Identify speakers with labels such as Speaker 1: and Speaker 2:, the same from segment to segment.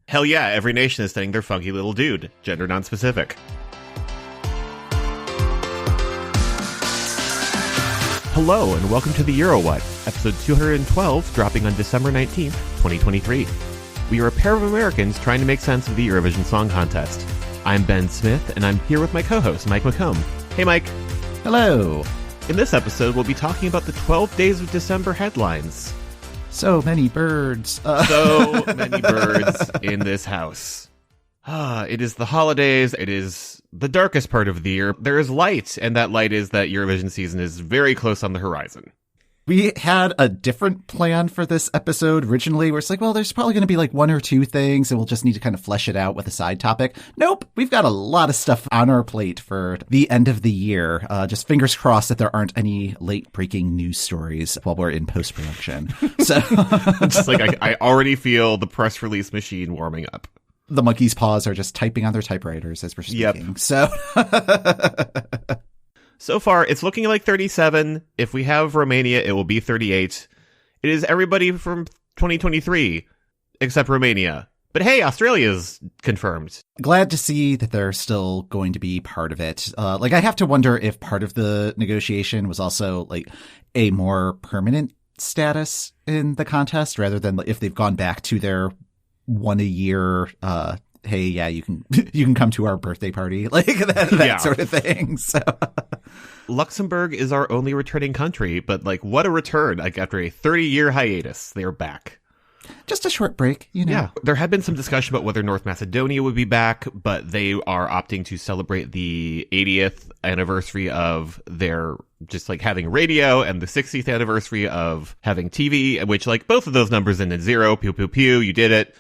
Speaker 1: Hell yeah, every nation is sending their funky little dude, gender non-specific. Hello, and welcome to the EuroWhat, episode 212, dropping on December 19th, 2023. We are a pair of Americans trying to make sense of the Eurovision Song Contest. I'm Ben Smith, and I'm here with my co-host, Mike McComb. Hey, Mike.
Speaker 2: Hello.
Speaker 1: In this episode, we'll be talking about the 12 Days of December headlines.
Speaker 2: So many birds.
Speaker 1: So many birds in this house. It is the holidays. It is the darkest part of the year. There is light, and that light is that Eurovision season is very close on the horizon.
Speaker 2: We had a different plan for this episode originally, where it's like, well, there's probably going to be like one or two things, and we'll just need to kind of flesh it out with a side topic. Nope, we've got a lot of stuff on our plate for the end of the year. Just fingers crossed that there aren't any late-breaking news stories while we're in post-production. So,
Speaker 1: just like I already feel the press release machine warming up.
Speaker 2: The monkey's paws are just typing on their typewriters as we're speaking. Yep. So.
Speaker 1: So far, it's looking like 37. If we have Romania, it will be 38. It is everybody from 2023, except Romania. But hey, Australia's confirmed.
Speaker 2: Glad to see that they're still going to be part of it. I have to wonder if part of the negotiation was also like a more permanent status in the contest, rather than if they've gone back to their one a year, hey, yeah, you can come to our birthday party, like that sort of thing. So.
Speaker 1: Luxembourg is our only returning country, but like, what a return! Like after a 30-year hiatus, they are back.
Speaker 2: Just a short break, you know.
Speaker 1: Yeah, there had been some discussion about whether North Macedonia would be back, but they are opting to celebrate the 80th anniversary of their just like having radio and the 60th anniversary of having TV, which like both of those numbers end in zero. Pew pew pew. You did it.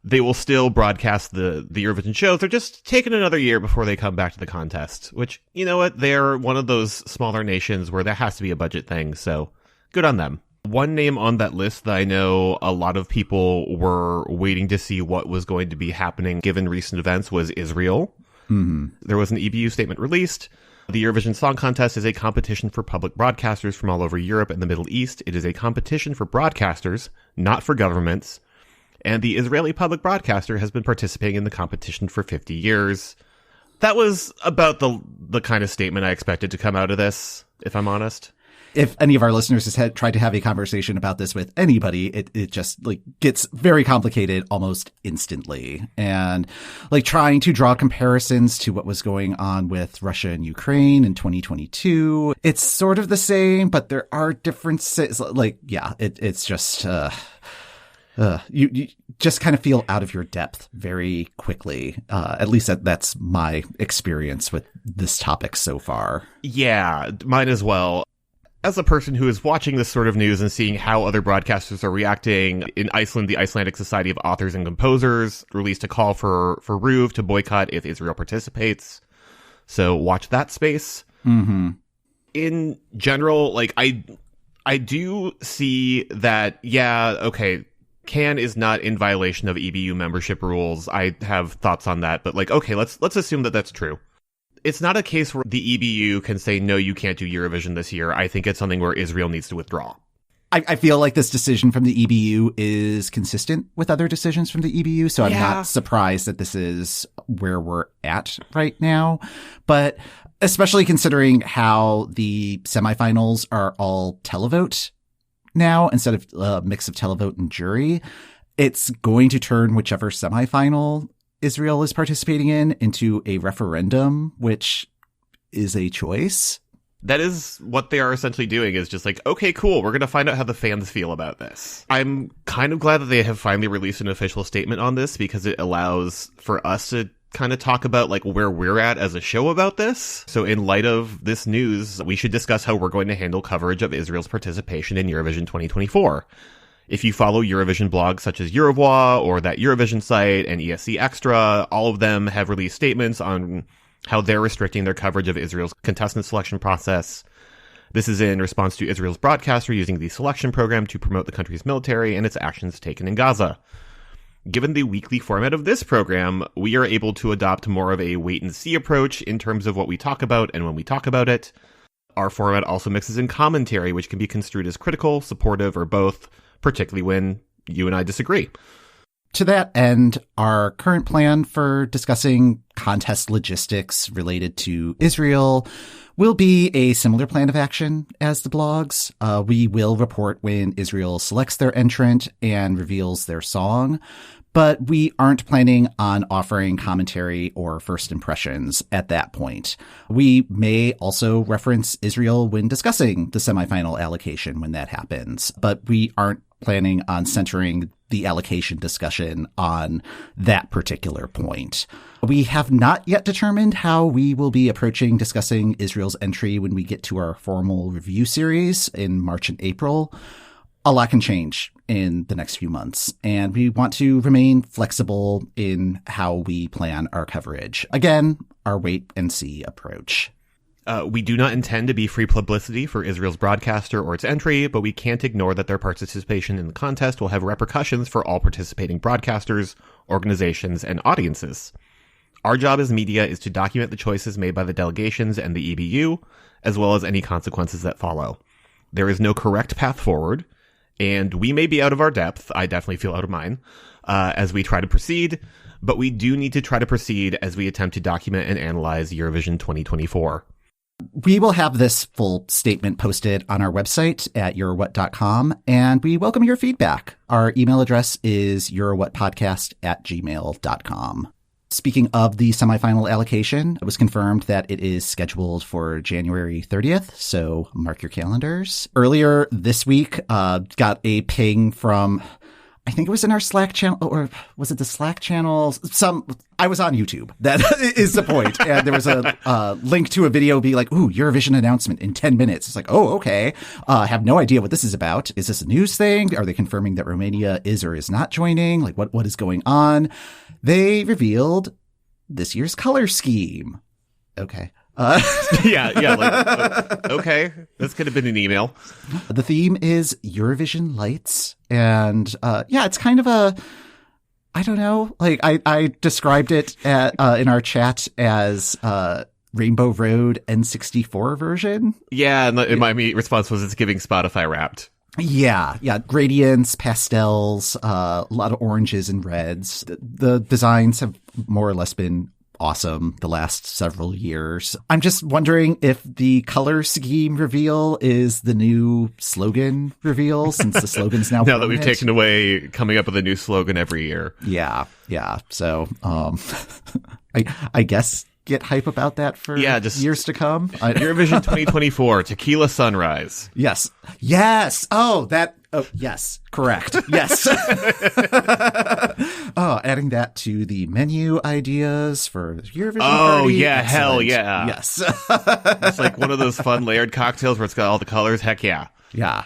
Speaker 1: They will still broadcast the Eurovision shows. They're just taking another year before they come back to the contest, which, you know what, they're one of those smaller nations where there has to be a budget thing, so good on them. One name on that list that I know a lot of people were waiting to see what was going to be happening given recent events was Israel.
Speaker 2: Mm-hmm.
Speaker 1: There was an EBU statement released. The Eurovision Song Contest is a competition for public broadcasters from all over Europe and the Middle East. It is a competition for broadcasters, not for governments. And the Israeli public broadcaster has been participating in the competition for 50 years. That was about the kind of statement I expected to come out of this, if I'm honest.
Speaker 2: If any of our listeners has tried to have a conversation about this with anybody, it just like gets very complicated almost instantly. And like trying to draw comparisons to what was going on with Russia and Ukraine in 2022, it's sort of the same, but there are differences. Like, yeah, it's just... you just kind of feel out of your depth very quickly. At least that's my experience with this topic so far.
Speaker 1: Yeah, mine as well. As a person who is watching this sort of news and seeing how other broadcasters are reacting, in Iceland, the Icelandic Society of Authors and Composers released a call for RUV to boycott if Israel participates. So watch that space.
Speaker 2: Mm-hmm.
Speaker 1: In general, like I do see that, yeah, okay, Cannes is not in violation of EBU membership rules. I have thoughts on that, but like, okay, let's assume that that's true. It's not a case where the EBU can say, no, you can't do Eurovision this year. I think it's something where Israel needs to withdraw.
Speaker 2: I feel like this decision from the EBU is consistent with other decisions from the EBU, so I'm not surprised that this is where we're at right now. But especially considering how the semifinals are all televote now, instead of a mix of televote and jury, it's going to turn whichever semifinal Israel is participating in into a referendum, which is a choice.
Speaker 1: That is what they are essentially doing, is just like, okay, cool, we're going to find out how the fans feel about this. I'm kind of glad that they have finally released an official statement on this, because it allows for us to kind of talk about like where we're at as a show about this. So in light of this news, we should discuss how we're going to handle coverage of Israel's participation in Eurovision 2024. If you follow Eurovision blogs such as EuroWhat or that Eurovision site and ESC Extra, all of them have released statements on how they're restricting their coverage of Israel's contestant selection process. This is in response to Israel's broadcaster using the selection program to promote the country's military and its actions taken in Gaza. Given the weekly format of this program, we are able to adopt more of a wait-and-see approach in terms of what we talk about and when we talk about it. Our format also mixes in commentary, which can be construed as critical, supportive, or both, particularly when you and I disagree.
Speaker 2: To that end, our current plan for discussing contest logistics related to Israel will be a similar plan of action as the blogs. We will report when Israel selects their entrant and reveals their song, but we aren't planning on offering commentary or first impressions at that point. We may also reference Israel when discussing the semifinal allocation when that happens, but we aren't planning on centering the allocation discussion on that particular point. We have not yet determined how we will be approaching discussing Israel's entry when we get to our formal review series in March and April. A lot can change in the next few months, and we want to remain flexible in how we plan our coverage. Again, our wait and see approach.
Speaker 1: We do not intend to be free publicity for Israel's broadcaster or its entry, but we can't ignore that their participation in the contest will have repercussions for all participating broadcasters, organizations, and audiences. Our job as media is to document the choices made by the delegations and the EBU, as well as any consequences that follow. There is no correct path forward, and we may be out of our depth, I definitely feel out of mine, as we try to proceed, but we do need to try to proceed as we attempt to document and analyze Eurovision 2024.
Speaker 2: We will have this full statement posted on our website at EuroWhat.com, and we welcome your feedback. Our email address is EuroWhatPodcast@gmail.com. Speaking of the semifinal allocation, it was confirmed that it is scheduled for January 30th, so mark your calendars. Earlier this week, got a ping from, I think it was in our Slack channel, or was it the Slack channel? I was on YouTube. That is the point. And there was a link to a video be like, ooh, Eurovision announcement in 10 minutes. It's like, oh, okay. I have no idea what this is about. Is this a news thing? Are they confirming that Romania is or is not joining? Like, what is going on? They revealed this year's color scheme. Okay.
Speaker 1: Okay. This could have been an email.
Speaker 2: The theme is Eurovision lights. And, it's kind of a, I don't know, like I described it in our chat as, Rainbow Road N64 version.
Speaker 1: Yeah. And my immediate response was it's giving Spotify Wrapped.
Speaker 2: Yeah. Gradients, pastels, a lot of oranges and reds. The designs have more or less been awesome the last several years. I'm just wondering if the color scheme reveal is the new slogan reveal, since the slogan's now
Speaker 1: that we've taken away coming up with a new slogan every year.
Speaker 2: Yeah. So, I guess get hype about that for years to come.
Speaker 1: Eurovision 2024, Tequila Sunrise.
Speaker 2: Yes. Yes. Correct. Yes. Adding that to the menu ideas for Eurovision party.
Speaker 1: Yeah.
Speaker 2: Excellent.
Speaker 1: Hell yeah.
Speaker 2: Yes.
Speaker 1: It's like one of those fun layered cocktails where it's got all the colors. Heck yeah.
Speaker 2: Yeah.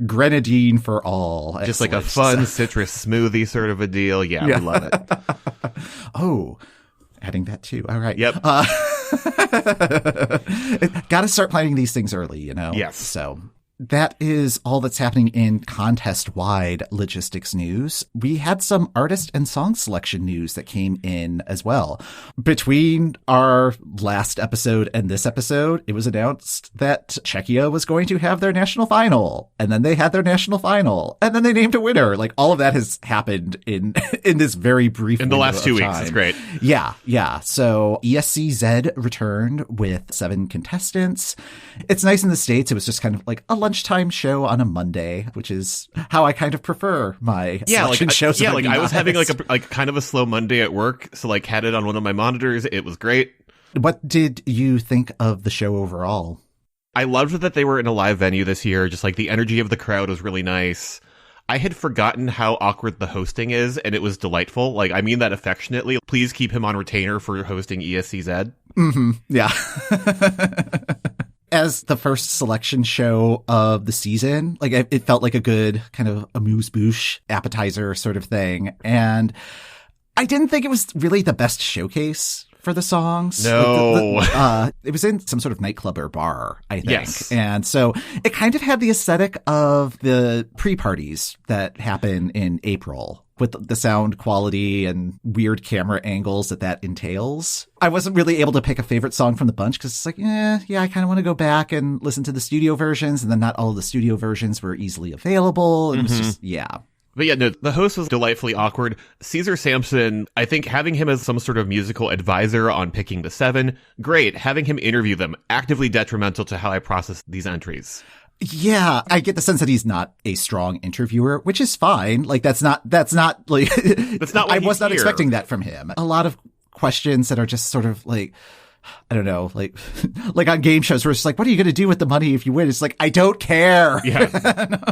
Speaker 2: Grenadine for all. Excellent.
Speaker 1: Just like a fun citrus smoothie sort of a deal. Yeah. We love it.
Speaker 2: Adding that too. All right.
Speaker 1: Yep.
Speaker 2: Got to start planning these things early, you know?
Speaker 1: Yes.
Speaker 2: So that is all that's happening in contest-wide logistics news. We had some artist and song selection news that came in as well. Between our last episode and this episode, it was announced that Czechia was going to have their national final. And then they had their national final. And then they named a winner. Like, all of that has happened in this very brief
Speaker 1: in the last 2 weeks.
Speaker 2: Time.
Speaker 1: It's great.
Speaker 2: Yeah. So ESCZ returned with 7 contestants. It's nice in the States. It was just kind of like a lunchtime show on a Monday, which is how I kind of prefer my selection shows.
Speaker 1: Yeah, like I was having like kind of a slow Monday at work, so like had it on one of my monitors. It was great.
Speaker 2: What did you think of the show overall?
Speaker 1: I loved that they were in a live venue this year. Just like the energy of the crowd was really nice. I had forgotten how awkward the hosting is, and it was delightful. Like, I mean that affectionately. Please keep him on retainer for hosting ESCZ.
Speaker 2: Mm-hmm. Yeah. As the first selection show of the season, like it felt like a good kind of amuse-bouche appetizer sort of thing. And I didn't think it was really the best showcase for the songs.
Speaker 1: No.
Speaker 2: It was in some sort of nightclub or bar, I think.
Speaker 1: Yes.
Speaker 2: And so it kind of had the aesthetic of the pre-parties that happen in April, with the sound quality and weird camera angles that entails. I wasn't really able to pick a favorite song from the bunch because it's like, I kind of want to go back and listen to the studio versions. And then not all of the studio versions were easily available. And it was just,
Speaker 1: But yeah, no, the host was delightfully awkward. Caesar Sampson, I think having him as some sort of musical advisor on picking the 7, great. Having him interview them, actively detrimental to how I process these entries.
Speaker 2: Yeah, I get the sense that he's not a strong interviewer, which is fine. Like, that's not like,
Speaker 1: that's not what
Speaker 2: I was not
Speaker 1: here.
Speaker 2: expecting that from him. A lot of questions that are just sort of like, I don't know, like on game shows where it's like, what are you going to do with the money if you win? It's like, I don't care.
Speaker 1: Yeah.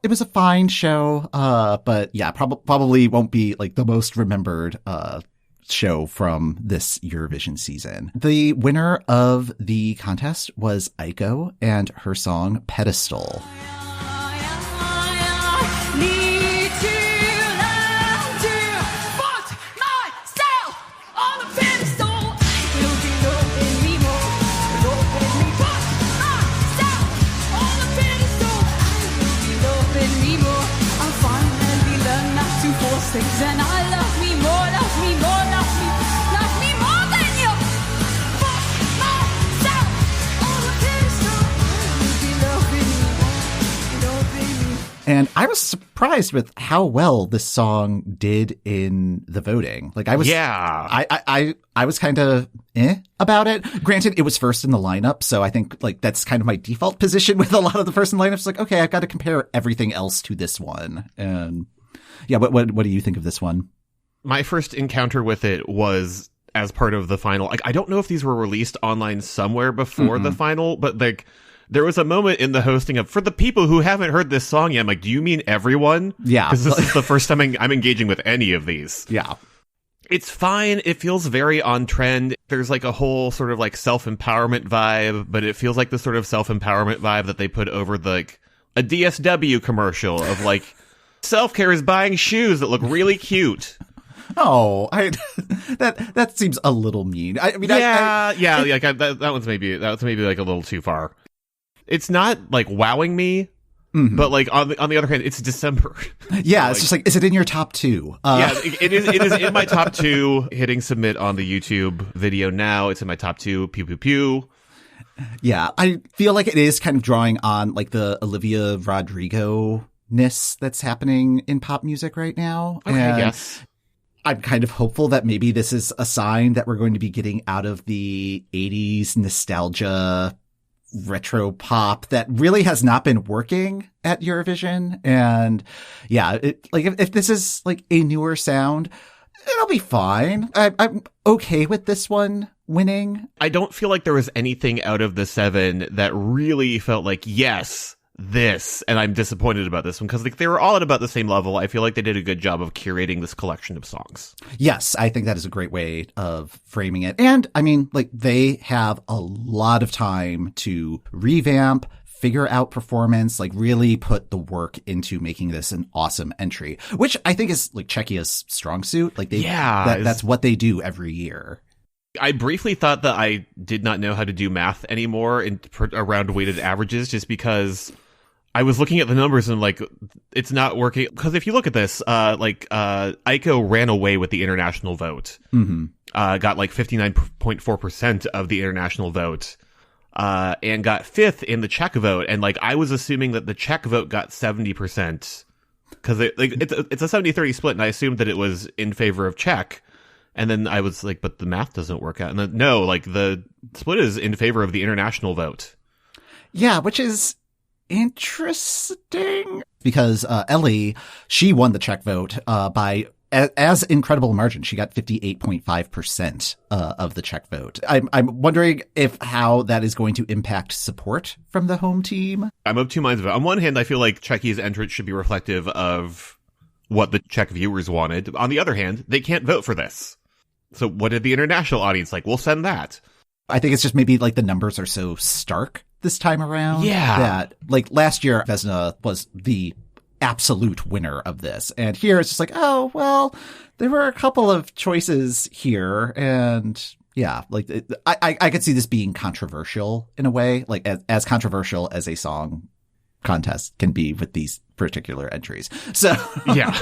Speaker 2: It was a fine show, but yeah, probably won't be like the most remembered show from this Eurovision season. The winner of the contest was Aiko and her song Pedestal.
Speaker 3: And I love me more, love me more, love me more than you. Fuck myself. All the things
Speaker 2: And I was surprised with how well this song did in the voting. Like, I was, I was kind of about it. Granted, it was first in the lineup, so I think like that's kind of my default position with a lot of the first in lineups. Like, okay, I've got to compare everything else to this one. And yeah, what do you think of this one?
Speaker 1: My first encounter with it was as part of the final. Like, I don't know if these were released online somewhere before the final, but like there was a moment in the hosting of, for the people who haven't heard this song yet, I'm like, do you mean everyone?
Speaker 2: Yeah.
Speaker 1: Because this is the first time I'm engaging with any of these.
Speaker 2: Yeah.
Speaker 1: It's fine. It feels very on trend. There's like a whole sort of like self-empowerment vibe, but it feels like the sort of self-empowerment vibe that they put over the, like a DSW commercial of like, self-care is buying shoes that look really cute.
Speaker 2: Oh, that seems a little mean. I mean,
Speaker 1: that one's maybe like a little too far. It's not like wowing me, but like on the other hand, it's December.
Speaker 2: Yeah,
Speaker 1: so,
Speaker 2: it's just like, is it in your top 2?
Speaker 1: Yeah, it is in my top 2. Hitting submit on the YouTube video now. It's in my top 2. Pew pew pew.
Speaker 2: Yeah, I feel like it is kind of drawing on like the Olivia Rodrigo-ness that's happening in pop music right now.
Speaker 1: Okay,
Speaker 2: and
Speaker 1: yes.
Speaker 2: I'm kind of hopeful that maybe this is a sign that we're going to be getting out of the 80s nostalgia retro pop that really has not been working at Eurovision. And yeah, if this is like a newer sound, it'll be fine. I'm okay with this one winning.
Speaker 1: I don't feel like there was anything out of the 7 that really felt like, yes, this, and I'm disappointed about this one because like they were all at about the same level. I feel like they did a good job of curating this collection of songs.
Speaker 2: Yes, I think that is a great way of framing it. And I mean, like they have a lot of time to revamp, figure out performance, like really put the work into making this an awesome entry, which I think is like Czechia's strong suit. Like that's what they do every year.
Speaker 1: I briefly thought that I did not know how to do math anymore around weighted averages just because I was looking at the numbers and like it's not working. Because if you look at this, Aiko ran away with the international vote, got like 59.4% of the international vote, and got 5th in the Czech vote. And like I was assuming that the Czech vote got 70% because it's a 70-30 split, and I assumed that it was in favor of Czech. And then I was like, but the math doesn't work out. And then, no, like the split is in favor of the international vote.
Speaker 2: Yeah, which is interesting because Ellie, she won the Czech vote by as incredible margin. She got 58.5% of the Czech vote. I'm wondering how that is going to impact support from the home team.
Speaker 1: I'm of two minds about it. On one hand, I feel like Czechia's entrance should be reflective of what the Czech viewers wanted. On the other hand, they can't vote for this. So what did the international audience like? We'll send that.
Speaker 2: I think it's just maybe like the numbers are so stark this time around.
Speaker 1: Yeah.
Speaker 2: That like last year, Vesna was the absolute winner of this. And here it's just like, oh, well, there were a couple of choices here. And yeah, like I could see this being controversial in a way, like as controversial as a song contest can be with these particular entries. So
Speaker 1: yeah.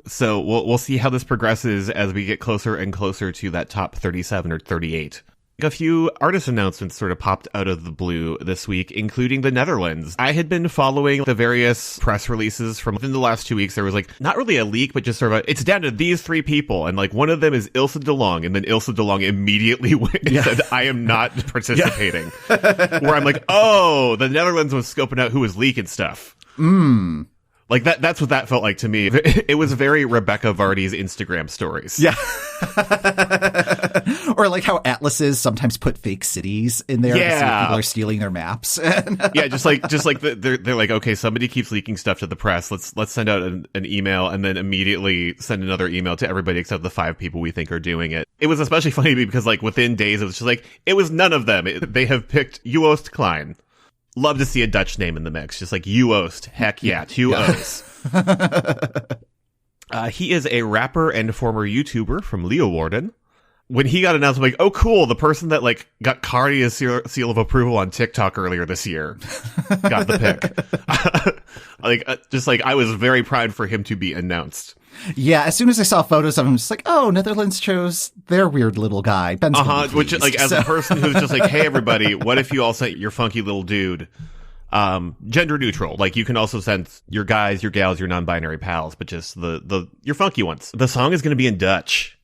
Speaker 1: So we'll see how this progresses as we get closer and closer to that top 37 or 38. A few artist announcements sort of popped out of the blue this week, including the Netherlands. I had been following the various press releases from within the last 2 weeks. There was like, not really a leak, but just sort of it's down to these 3 people. And like one of them is Ilse de Long. And then Ilse de Long immediately went and said, I am not participating. Where I'm like, oh, the Netherlands was scoping out who was leaking stuff. Like that's what that felt like to me. It was very Rebecca Vardy's Instagram stories.
Speaker 2: Yeah. Or like how atlases sometimes put fake cities in there to see if people are stealing their maps.
Speaker 1: Yeah, just like they're like, okay, somebody keeps leaking stuff to the press. Let's send out an email and then immediately send another email to everybody except the 5 people we think are doing it. It was especially funny to me because like within days it was just like it was none of them. They have picked Joost Klein. Love to see a Dutch name in the mix. Just like Joost. Heck yeah, 2 O's. He is a rapper and former YouTuber from Leeuwarden. When he got announced, I'm like, oh, cool. The person that like got Cardi's seal of approval on TikTok earlier this year got the pick. Just like I was very proud for him to be announced.
Speaker 2: Yeah, as soon as I saw photos of him, it's like, oh, Netherlands chose their weird little guy. Ben's
Speaker 1: which like as a person who's just like, hey everybody, what if you all sent your funky little dude gender neutral? Like you can also send your guys, your gals, your non-binary pals, but just your funky ones. The song is going to be in Dutch,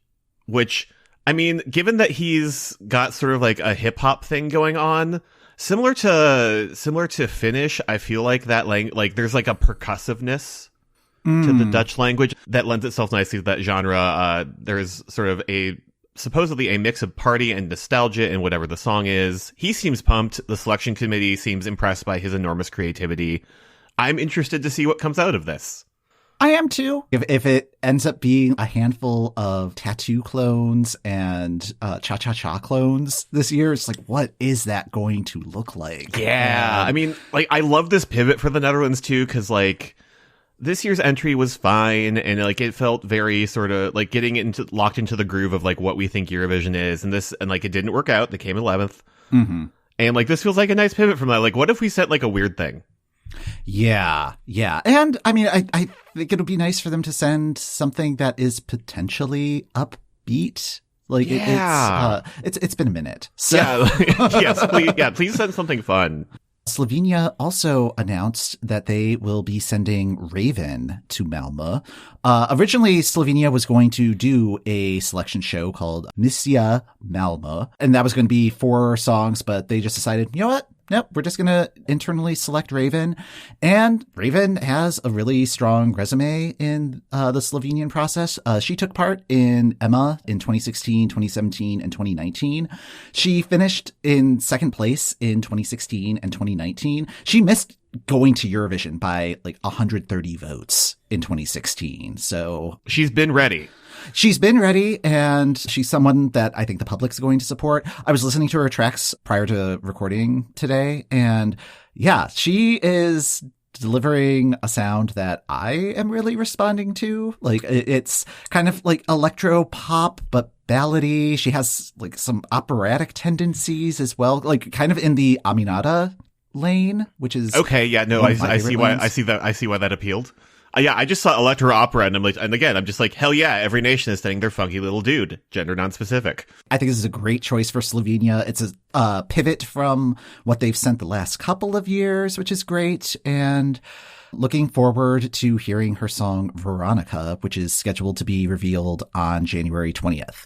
Speaker 1: which I mean, given that he's got sort of like a hip hop thing going on, similar to Finnish, I feel like that like there's like a percussiveness to the Dutch language that lends itself nicely to that genre. There's sort of supposedly a mix of party and nostalgia in whatever the song is. He seems pumped. The selection committee seems impressed by his enormous creativity. I'm interested to see what comes out of this.
Speaker 2: I am too. If it ends up being a handful of tattoo clones and cha-cha-cha clones this year, it's like, what is that going to look like?
Speaker 1: Yeah. I mean, like, I love this pivot for the Netherlands too, because like, this year's entry was fine, and like it felt very sort of like getting locked into the groove of like what we think Eurovision is, and like it didn't work out. They came 11th, and like this feels like a nice pivot from that. Like, what if we set like a weird thing?
Speaker 2: Yeah, and I mean, I think it'll be nice for them to send something that is potentially upbeat. Like it's been a minute. So.
Speaker 1: Yeah, please send something fun.
Speaker 2: Slovenia also announced that they will be sending Raven to Malmö. Originally, Slovenia was going to do a selection show called Missia Malmö, and that was going to be 4 songs, but they just decided, you know what? Nope, we're just going to internally select Raven. And Raven has a really strong resume in the Slovenian process. She took part in Emma in 2016, 2017, and 2019. She finished in second place in 2016 and 2019. She missed going to Eurovision by like 130 votes in 2016. So
Speaker 1: she's been ready.
Speaker 2: She's been ready, and she's someone that I think the public's going to support. I was listening to her tracks prior to recording today, and yeah, she is delivering a sound that I am really responding to. Like, it's kind of like electro pop, but ballady. She has like some operatic tendencies as well, like kind of in the Aminata lane, which is
Speaker 1: okay. Yeah, no, I see why that appealed. Yeah, I just saw electro opera, and I'm just like, hell yeah, every nation is sending their funky little dude, gender non-specific.
Speaker 2: I think this is a great choice for Slovenia. It's a pivot from what they've sent the last couple of years, which is great, and looking forward to hearing her song Veronica, which is scheduled to be revealed on January 20th.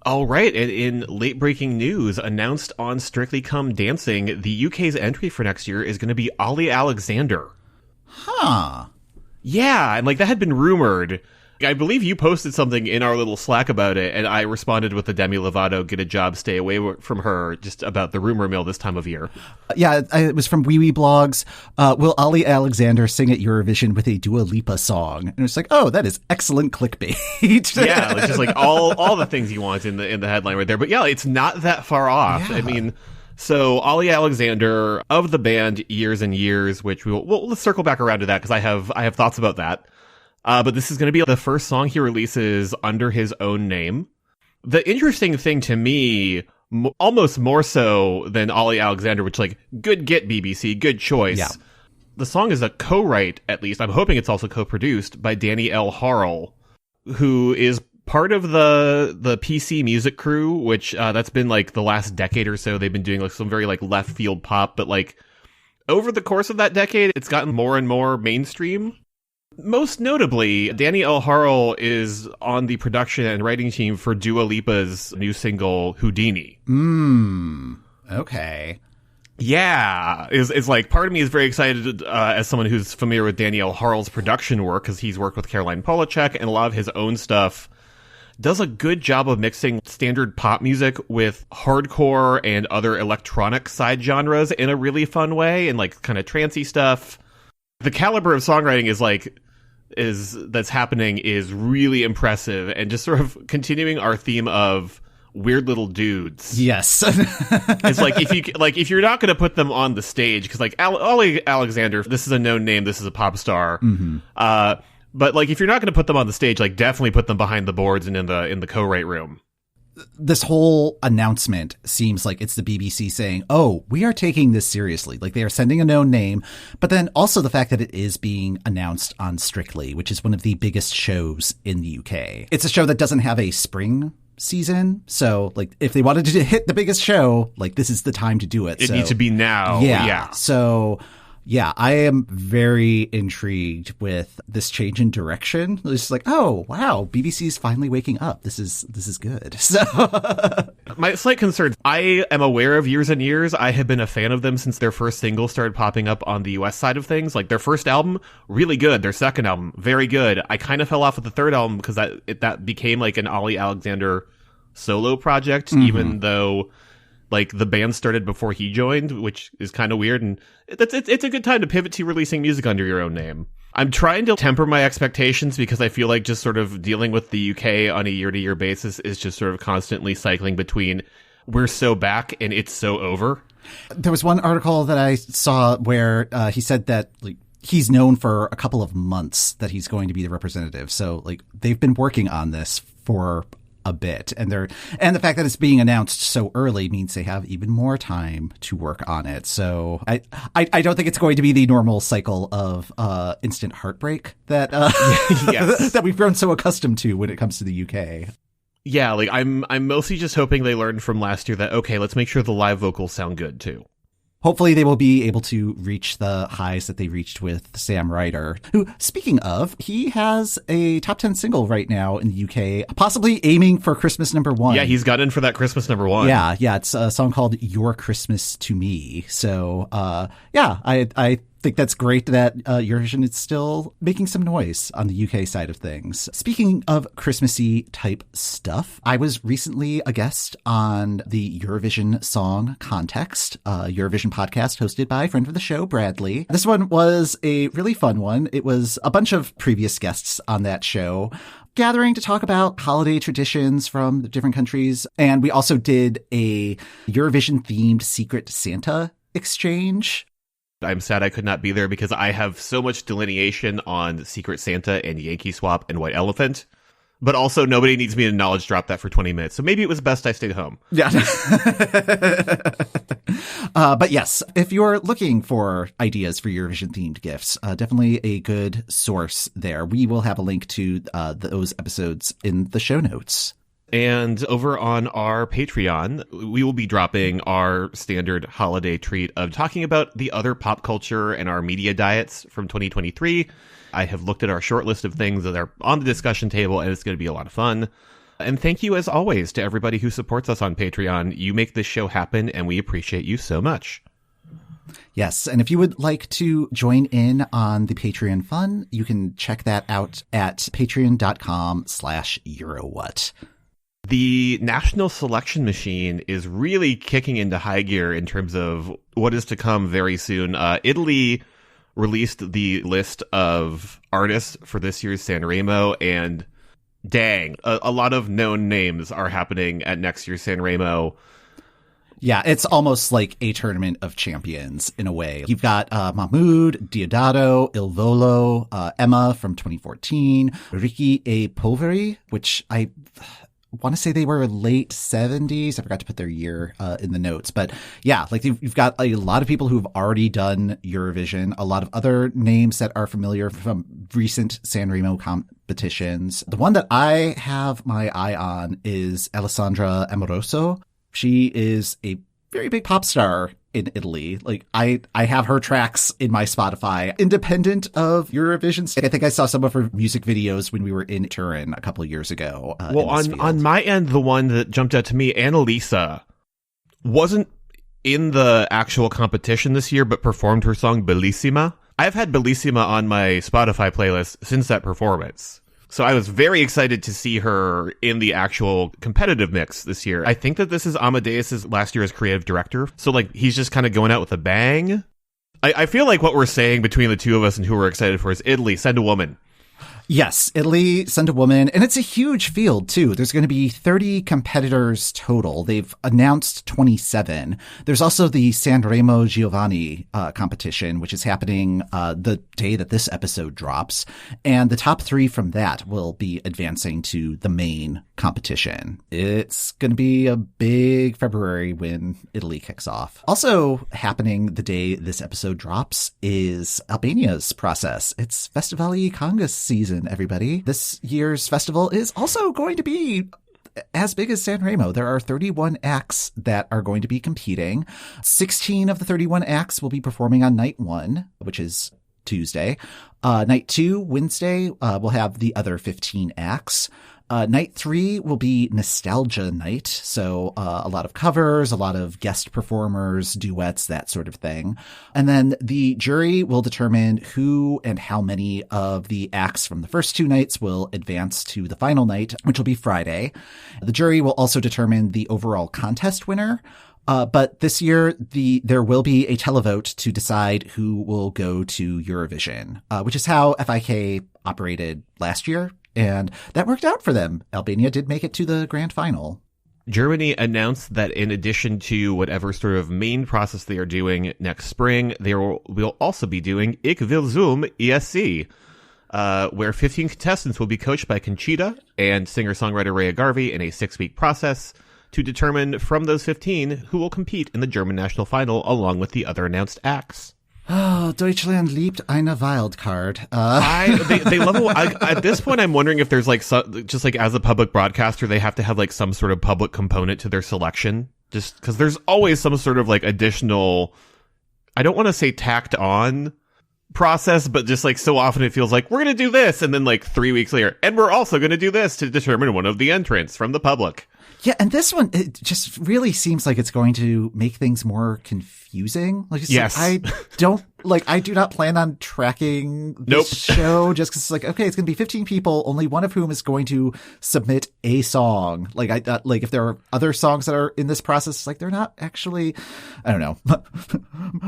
Speaker 1: All right, and in late-breaking news, announced on Strictly Come Dancing, the UK's entry for next year is going to be Ollie Alexander.
Speaker 2: Huh.
Speaker 1: Yeah, and like that had been rumored. I believe you posted something in our little Slack about it, and I responded with the Demi Lovato "Get a Job, Stay Away" from her, just about the rumor mill this time of year.
Speaker 2: Yeah, it was from Wee Wee Blogs. Will Ollie Alexander sing at Eurovision with a Dua Lipa song? And it's like, oh, that is excellent clickbait.
Speaker 1: Yeah, it's just like all the things you want in the headline right there. But yeah, it's not that far off. Yeah. I mean. So Ollie Alexander of the band Years and Years, which let's circle back around to that because I have thoughts about that. But this is going to be the first song he releases under his own name. The interesting thing to me, almost more so than Ollie Alexander, which like good get BBC, good choice. Yeah. The song is a co-write, at least. I'm hoping it's also co-produced by Danny L. Harrell, who is part of the PC music crew, which that's been like the last decade or so. They've been doing like some very like left field pop, but like over the course of that decade, it's gotten more and more mainstream. Most notably, Danny Elharl is on the production and writing team for Dua Lipa's new single Houdini.
Speaker 2: Okay.
Speaker 1: Yeah, is like part of me is very excited as someone who's familiar with Danny Elharl's production work, because he's worked with Caroline Polachek, and a lot of his own stuff does a good job of mixing standard pop music with hardcore and other electronic side genres in a really fun way, and like kind of trancey stuff. The caliber of songwriting that's happening is really impressive, and just sort of continuing our theme of weird little dudes.
Speaker 2: Yes.
Speaker 1: It's like if you're not going to put them on the stage, because like Ollie Alexander, this is a known name, this is a pop star. But like if you're not going to put them on the stage, like definitely put them behind the boards and in the co-write room.
Speaker 2: This whole announcement seems like it's the BBC saying, oh, we are taking this seriously. Like they are sending a known name, but then also the fact that it is being announced on Strictly, which is one of the biggest shows in the UK. It's a show that doesn't have a spring season. So like if they wanted to hit the biggest show, like this is the time to do it.
Speaker 1: It needs to be now. Yeah.
Speaker 2: So yeah, I am very intrigued with this change in direction. It's just like, oh, wow, BBC's finally waking up. This is good. So
Speaker 1: my slight concerns, I am aware of Years and Years. I have been a fan of them since their first single started popping up on the US side of things. Like their first album, really good. Their second album, very good. I kind of fell off with the third album because that became like an Ollie Alexander solo project, even though like the band started before he joined, which is kind of weird. And it's a good time to pivot to releasing music under your own name. I'm trying to temper my expectations because I feel like just sort of dealing with the UK on a year-to-year basis is just sort of constantly cycling between we're so back and it's so over.
Speaker 2: There was one article that I saw where he said that like he's known for a couple of months that he's going to be the representative. So like they've been working on this for a bit, and the fact that it's being announced so early means they have even more time to work on it. So I don't think it's going to be the normal cycle of instant heartbreak that that we've grown so accustomed to when it comes to the UK.
Speaker 1: Yeah, like I'm mostly just hoping they learned from last year that okay, let's make sure the live vocals sound good too.
Speaker 2: Hopefully they will be able to reach the highs that they reached with Sam Ryder, who, speaking of, he has a top 10 single right now in the UK, possibly aiming for Christmas #1.
Speaker 1: Yeah, he's got in for that Christmas #1.
Speaker 2: Yeah, it's a song called Your Christmas to Me. So, I think that's great that Eurovision is still making some noise on the UK side of things. Speaking of Christmassy type stuff, I was recently a guest on the Eurovision Song Contest, Eurovision podcast hosted by a friend of the show, Bradley. This one was a really fun one. It was a bunch of previous guests on that show gathering to talk about holiday traditions from the different countries. And we also did a Eurovision themed Secret Santa exchange.
Speaker 1: I'm sad I could not be there because I have so much delineation on Secret Santa and Yankee Swap and White Elephant. But also, nobody needs me to knowledge drop that for 20 minutes. So maybe it was best I stayed home.
Speaker 2: Yeah. But yes, if you're looking for ideas for Eurovision-themed gifts, definitely a good source there. We will have a link to those episodes in the show notes.
Speaker 1: And over on our Patreon, we will be dropping our standard holiday treat of talking about the other pop culture and our media diets from 2023. I have looked at our short list of things that are on the discussion table, and it's going to be a lot of fun. And thank you, as always, to everybody who supports us on Patreon. You make this show happen, and we appreciate you so much.
Speaker 2: Yes, and if you would like to join in on the Patreon fun, you can check that out at patreon.com/EuroWhat.
Speaker 1: The national selection machine is really kicking into high gear in terms of what is to come very soon. Italy released the list of artists for this year's Sanremo, and dang, a lot of known names are happening at next year's Sanremo.
Speaker 2: Yeah, it's almost like a tournament of champions in a way. You've got Mahmoud, Diodato, Il Volo, Emma from 2014, Ricky e Poveri, which want to say they were late 70s. I forgot to put their year in the notes. But yeah, like you've got a lot of people who've already done Eurovision, a lot of other names that are familiar from recent Sanremo competitions. The one that I have my eye on is Alessandra Amoroso. She is a very big pop star in Italy. Like I have her tracks in my Spotify independent of Eurovision. I think I saw some of her music videos when we were in Turin a couple of years ago.
Speaker 1: Well, on my end, the one that jumped out to me, Annalisa, wasn't in the actual competition this year, but performed her song Bellissima. I've had Bellissima on my Spotify playlist since that performance. So I was very excited to see her in the actual competitive mix this year. I think that this is Amadeus's last year as creative director. So like he's just kind of going out with a bang. I feel like what we're saying between the two of us and who we're excited for is Italy, send a woman.
Speaker 2: Yes, Italy, send a woman. And it's a huge field, too. There's going to be 30 competitors total. They've announced 27. There's also the Sanremo Giovanni competition, which is happening the day that this episode drops. And the top 3 from that will be advancing to the main competition. It's going to be a big February when Italy kicks off. Also happening the day this episode drops is Albania's process. It's Festivali Congress season, everybody. This year's festival is also going to be as big as Sanremo. There are 31 acts that are going to be competing. 16 of the 31 acts will be performing on night 1, which is Tuesday. Night 2, Wednesday, we'll have the other 15 acts. Night 3 will be Nostalgia Night. So a lot of covers, a lot of guest performers, duets, that sort of thing. And then the jury will determine who and how many of the acts from the first 2 nights will advance to the final night, which will be Friday. The jury will also determine the overall contest winner. But this year, there will be a televote to decide who will go to Eurovision, which is how FIK operated last year. And that worked out for them. Albania did make it to the grand final.
Speaker 1: Germany announced that in addition to whatever sort of main process they are doing next spring, they will also be doing Ik wil zoom ESC, where 15 contestants will be coached by Conchita and singer-songwriter Rhea Garvey in a 6-week process to determine from those 15 who will compete in the German national final along with the other announced acts.
Speaker 2: Oh, Deutschland liebt eine Wildcard.
Speaker 1: They love at this point, I'm wondering if there's like just like as a public broadcaster, they have to have like some sort of public component to their selection, just because there's always some sort of like additional, I don't want to say tacked on process, but just like so often it feels like we're going to do this. And then like 3 weeks later, and we're also going to do this to determine one of the entrants from the public.
Speaker 2: Yeah, and this one, it just really seems like it's going to make things more confusing. Like,
Speaker 1: yes.
Speaker 2: I do not plan on tracking this show just because it's like, okay, it's going to be 15 people, only one of whom is going to submit a song. Like, if there are other songs that are in this process, it's like they're not actually, I don't know.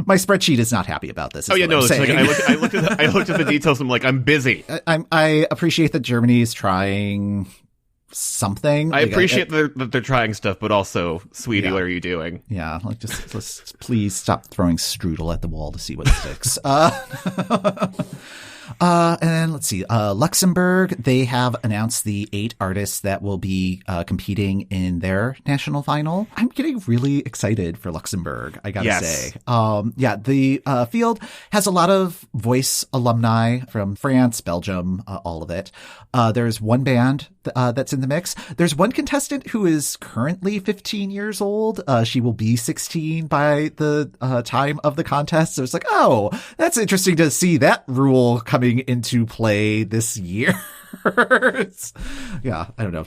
Speaker 2: My spreadsheet is not happy about this.
Speaker 1: Oh yeah, no, it's like I looked at the details. I'm like, I'm busy.
Speaker 2: I appreciate that Germany is trying something.
Speaker 1: I appreciate that they're trying stuff, but also, sweetie,
Speaker 2: yeah.
Speaker 1: What are you doing?
Speaker 2: Yeah, like let's please stop throwing strudel at the wall to see what sticks. And let's see, Luxembourg, they have announced the 8 artists that will be competing in their national final. I'm getting really excited for Luxembourg, I gotta say. The field has a lot of Voice alumni from France, Belgium, all of it. There's one band that's in the mix. There's one contestant who is currently 15 years old. She will be 16 by the time of the contest. So it's like, oh, that's interesting to see that rule coming into play this year. Yeah, I don't know.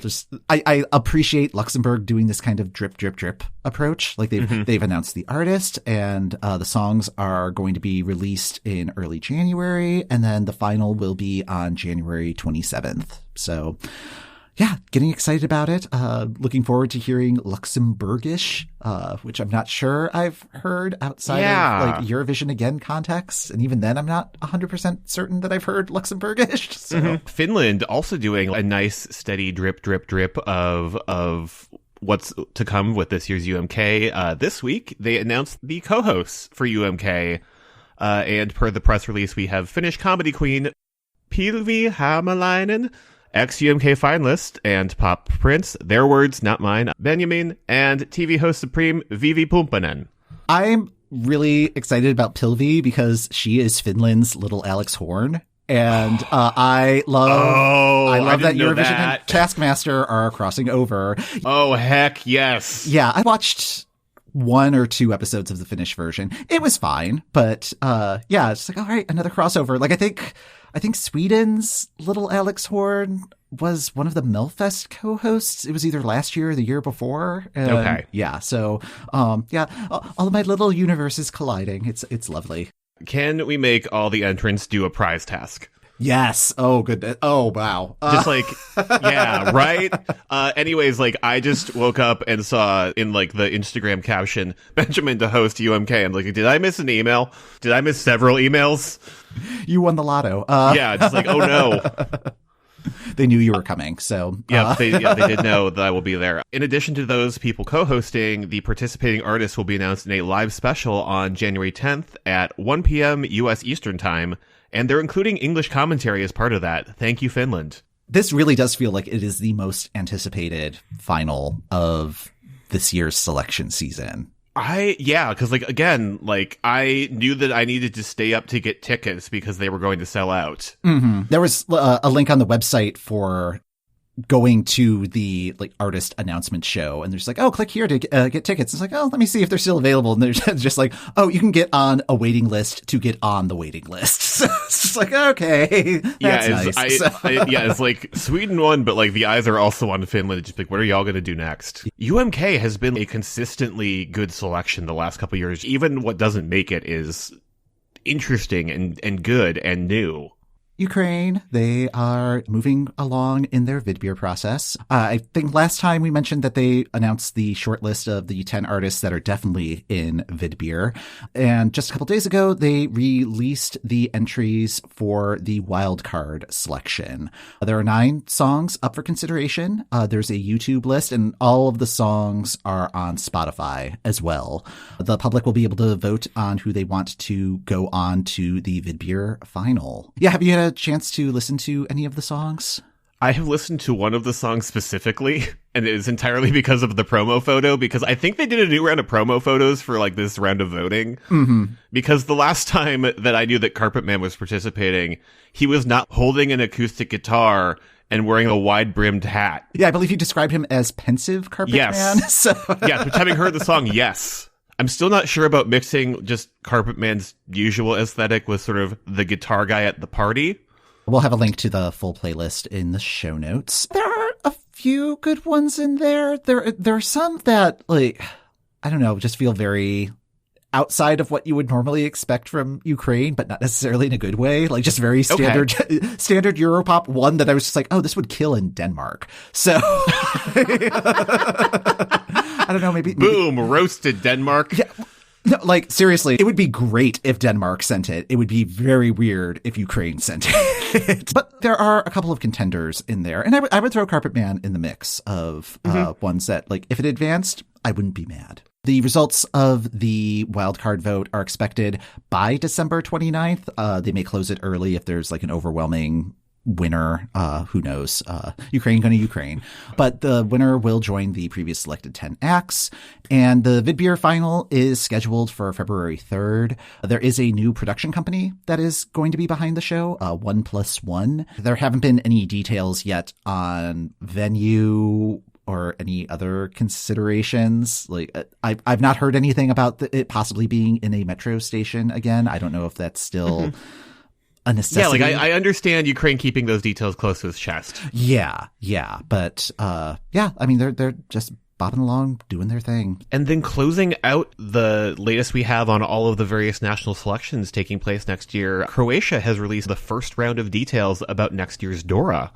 Speaker 2: I appreciate Luxembourg doing this kind of drip, drip, drip approach. Like they've announced the artist, and the songs are going to be released in early January, and then the final will be on January 27th. So yeah, getting excited about it. Looking forward to hearing Luxembourgish, which I'm not sure I've heard outside of like Eurovision Again context. And even then, I'm not 100% certain that I've heard Luxembourgish. So.
Speaker 1: Finland also doing a nice steady drip, drip, drip of what's to come with this year's UMK. This week, they announced the co-hosts for UMK. And per the press release, we have Finnish comedy queen Pilvi Hämäläinen ex-UMK finalist and pop prince, their words, not mine, Benjamin, and TV host supreme Vivi Pumpanen.
Speaker 2: I'm really excited about Pilvi because she is Finland's little Alex Horn. And I love that Eurovision and Taskmaster are crossing over.
Speaker 1: Oh, heck yes.
Speaker 2: Yeah, I watched 1 or 2 episodes of the Finnish version. It was fine, but yeah, it's like, all right, another crossover. Like I think Sweden's little Alex Horn was one of the Melfest co-hosts. It was either last year or the year before.
Speaker 1: Okay.
Speaker 2: Yeah, so yeah, all of my little universes colliding. It's lovely.
Speaker 1: Can we make all the entrants do a prize task?
Speaker 2: Yes. Oh, good. Oh, wow.
Speaker 1: Just like, yeah, right? Anyways, like, I just woke up and saw in, like, the Instagram caption, Benjamin to host UMK. I'm like, did I miss an email? Did I miss several emails?
Speaker 2: You won the lotto.
Speaker 1: Yeah, just like, oh no.
Speaker 2: They knew you were coming, so...
Speaker 1: They did know that I will be there. In addition to those people co-hosting, the participating artists will be announced in a live special on January 10th at 1 p.m. U.S. Eastern Time, and they're including English commentary as part of that. Thank you, Finland.
Speaker 2: This really does feel like it is the most anticipated final of this year's selection season.
Speaker 1: Because, like, again, like, I knew that I needed to stay up to get tickets because they were going to sell out.
Speaker 2: Mm-hmm. There was a link on the website for going to the like artist announcement show, and there's like, oh, click here to get tickets. It's like, oh, let me see if they're still available. And there's just like, oh, you can get on a waiting list to get on the waiting list. So it's just like, okay, that's nice.
Speaker 1: It's like Sweden won, but like the eyes are also on Finland. Just like, what are y'all going to do next? UMK has been a consistently good selection the last couple of years. Even what doesn't make it is interesting and good and new.
Speaker 2: Ukraine, they are moving along in their Vidbeer process. I think last time we mentioned that they announced the short list of the 10 artists that are definitely in Vidbeer. And just a couple days ago, they released the entries for the wildcard selection. There are 9 songs up for consideration. There's a YouTube list, and all of the songs are on Spotify as well. The public will be able to vote on who they want to go on to the Vidbeer final. Yeah, have you had a chance to listen to any of the songs?
Speaker 1: I have listened to one of the songs specifically, and it is entirely because of the promo photo, because I think they did a new round of promo photos for like this round of voting.
Speaker 2: Mm-hmm.
Speaker 1: Because the last time that I knew that Carpetman was participating, he was not holding an acoustic guitar and wearing a wide-brimmed hat.
Speaker 2: Yeah, I believe you described him as pensive Carpetman.
Speaker 1: Yes.
Speaker 2: So.
Speaker 1: Yes, which having heard the song, yes. I'm still not sure about mixing just Carpetman's usual aesthetic with sort of the guitar guy at the party.
Speaker 2: We'll have a link to the full playlist in the show notes. There are a few good ones in there. There are some that, like, I don't know, just feel very outside of what you would normally expect from Ukraine, but not necessarily in a good way. Like, just very standard Europop. One that I was just like, oh, this would kill in Denmark. So... I don't know, maybe...
Speaker 1: Boom, roasted Denmark.
Speaker 2: Yeah. No, like, seriously, it would be great if Denmark sent it. It would be very weird if Ukraine sent it. But there are a couple of contenders in there. And I would throw Carpetman in the mix of ones that, like, if it advanced, I wouldn't be mad. The results of the wildcard vote are expected by December 29th. They may close it early if there's, like, an overwhelming winner. Who knows? Ukraine gonna Ukraine. But the winner will join the previous selected 10 acts. And the Vidbeer final is scheduled for February 3rd. There is a new production company that is going to be behind the show, 1+1. There haven't been any details yet on venue or any other considerations. Like, I've not heard anything about it possibly being in a metro station again. I don't know if that's still... a necessity.
Speaker 1: Yeah, like I understand Ukraine keeping those details close to his chest.
Speaker 2: Yeah. But yeah, I mean they're just bopping along, doing their thing.
Speaker 1: And then closing out the latest we have on all of the various national selections taking place next year, Croatia has released the first round of details about next year's Dora.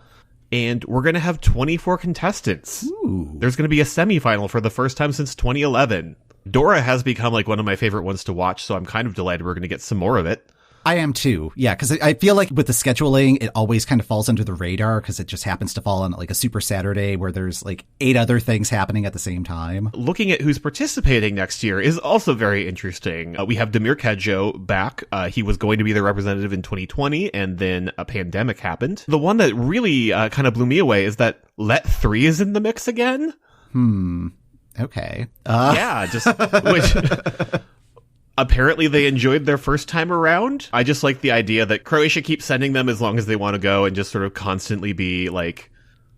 Speaker 1: And we're going to have 24 contestants.
Speaker 2: Ooh.
Speaker 1: There's going to be a semifinal for the first time since 2011. Dora has become like one of my favorite ones to watch, so I'm kind of delighted we're going to get some more of it.
Speaker 2: I am too. Yeah, because I feel like with the scheduling, it always kind of falls under the radar because it just happens to fall on like a Super Saturday where there's like 8 other things happening at the same time.
Speaker 1: Looking at who's participating next year is also very interesting. We have Damir Kedjo back. He was going to be the representative in 2020, and then a pandemic happened. The one that really kind of blew me away is that Let 3 is in the mix again.
Speaker 2: Okay.
Speaker 1: Yeah, just... which, apparently they enjoyed their first time around. I just like the idea that Croatia keeps sending them as long as they want to go and just sort of constantly be like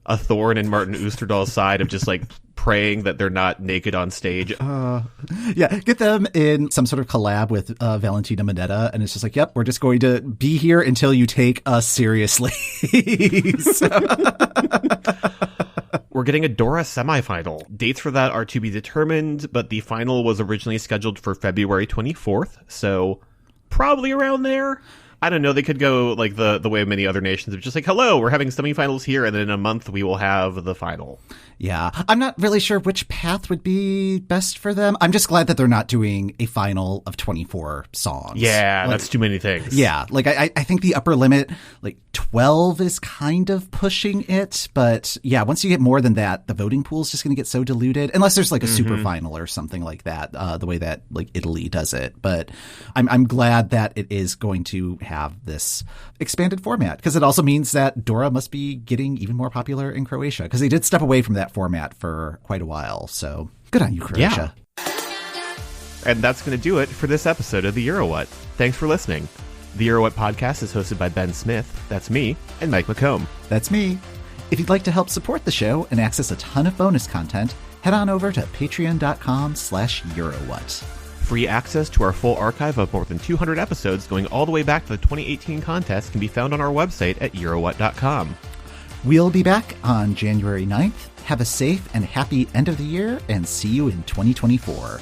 Speaker 1: a thorn in Martin Oosterdahl's side of just like praying that they're not naked on stage.
Speaker 2: Yeah, get them in some sort of collab with Valentina Monetta, and it's just like, yep, we're just going to be here until you take us seriously.
Speaker 1: We're getting a Dora semifinal. Dates for that are to be determined, but the final was originally scheduled for February 24th, so probably around there. I don't know, they could go like the way many other nations of just like, hello, we're having semifinals here, and then in a month we will have the final.
Speaker 2: Yeah, I'm not really sure which path would be best for them. I'm just glad that they're not doing a final of 24 songs.
Speaker 1: Yeah,
Speaker 2: like,
Speaker 1: that's too many things.
Speaker 2: Yeah, like I think the upper limit, like 12 is kind of pushing it. But yeah, once you get more than that, the voting pool is just going to get so diluted. Unless there's like a super final or something like that, the way that like Italy does it. But I'm glad that it is going to have this expanded format, because it also means that Dora must be getting even more popular in Croatia, because they did step away from that format for quite a while. So good on you, Croatia.
Speaker 1: Yeah. And that's going to do it for this episode of the EuroWhat. Thanks for listening. The EuroWhat podcast is hosted by Ben Smith, that's me, and Mike McComb.
Speaker 2: That's me. If you'd like to help support the show and access a ton of bonus content, head on over to patreon.com/EuroWhat.
Speaker 1: Free access to our full archive of more than 200 episodes going all the way back to the 2018 contest can be found on our website at EuroWhat.com.
Speaker 2: We'll be back on January 9th. Have a safe and happy end of the year, and see you in 2024.